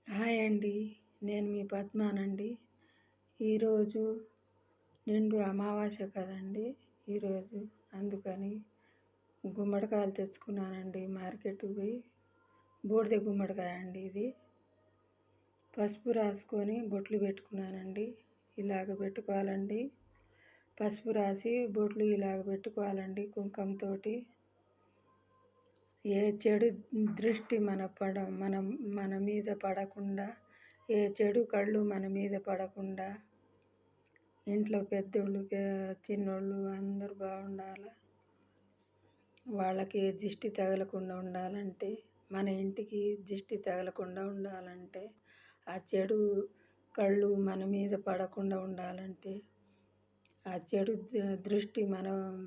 Hi అండి. నేను మీ పద్మానండి. ఈరోజు నిండు అమావాస్య కదండి ఈరోజు. అందుకని గుమ్మడికాయలు తెచ్చుకున్నానండి మార్కెట్కి పోయి. బూడిద గుమ్మడికాయ అండి ఇది. పసుపు రాసుకొని బొట్లు పెట్టుకున్నానండి. ఇలాగ పెట్టుకోవాలండి. పసుపు రాసి బొట్లు ఇలాగ పెట్టుకోవాలండి కుంకుమతోటి. ఏ చెడు దృష్టి మన మీద పడకుండా, ఏ చెడు కళ్ళు మన మీద పడకుండా, ఇంట్లో పెద్దోళ్ళు చిన్నోళ్ళు అందరూ బాగుండాలి. వాళ్ళకి దిష్టి తగలకుండా ఉండాలంటే, మన ఇంటికి దిష్టి తగలకుండా ఉండాలంటే, ఆ చెడు కళ్ళు మన మీద పడకుండా ఉండాలంటే, ఆ చెడు దృష్టి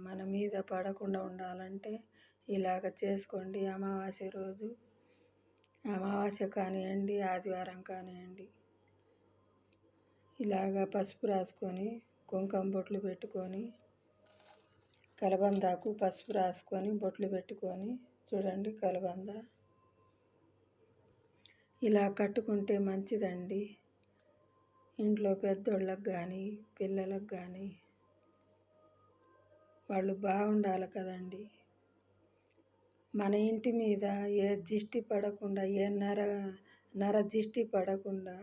మన మీద పడకుండా ఉండాలంటే ఇలాగ చేసుకోండి. అమావాస్య రోజు, అమావాస్య కానివ్వండి, ఆదివారం కానివ్వండి, ఇలాగ పసుపు రాసుకొని కుంకుమ బొట్లు పెట్టుకొని, కలబందాకు పసుపు రాసుకొని బొట్లు పెట్టుకొని, చూడండి కలబంద ఇలా కట్టుకుంటే మంచిదండి. ఇంట్లో పెద్దోళ్ళకి కానీ పిల్లలకు కానీ వాళ్ళు బాగుండాలి కదండి. మన ఇంటి మీద ఏ దిష్టి పడకుండా, ఏ నర దిష్టి పడకుండా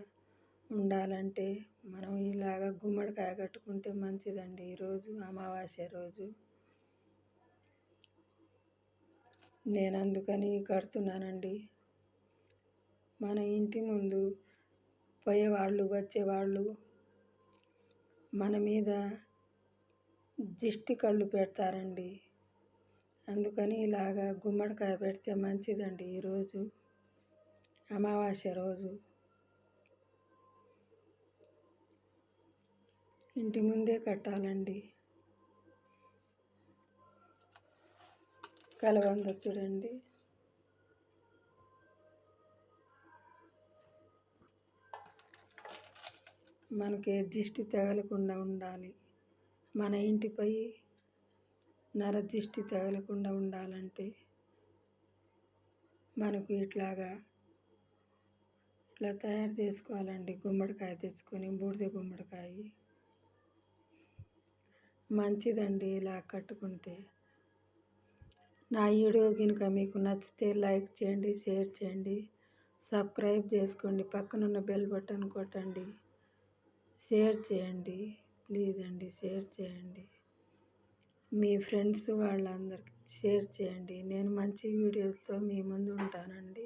ఉండాలంటే మనం ఇలాగ గుమ్మడికాయ కట్టుకుంటే మంచిదండి. ఈరోజు అమావాస్య రోజు నేను అందుకని కడుతున్నానండి. మన ఇంటి ముందు పోయేవాళ్ళు వచ్చేవాళ్ళు మన మీద దిష్టి కళ్ళు పెడతారండి. అందుకని ఇలాగ గుమ్మడికాయ పెడితే మంచిదండి. ఈరోజు అమావాస్య రోజు ఇంటి ముందే కట్టాలండి. కలబంద చూడండి, మనకి దిష్టి తగలకుండా ఉండాలి. మన ఇంటిపై నర దిష్టి తగలకుండా ఉండాలంటే మనకు ఇట్లా తయారు చేసుకోవాలండి. గుమ్మడికాయ తెచ్చుకొని, బూడిద గుమ్మడికాయ మంచిదండి ఇలా కట్టుకుంటే. నా వీడియో కనుక మీకు నచ్చితే లైక్ చేయండి, షేర్ చేయండి, సబ్స్క్రైబ్ చేసుకోండి, పక్కనున్న బెల్ బటన్ కొట్టండి, షేర్ చేయండి. ప్లీజ్ అండి షేర్ చేయండి. మీ ఫ్రెండ్స్ వాళ్ళందరికీ షేర్ చేయండి. నేను మంచి వీడియోస్తో మీ ముందు ఉంటానండి.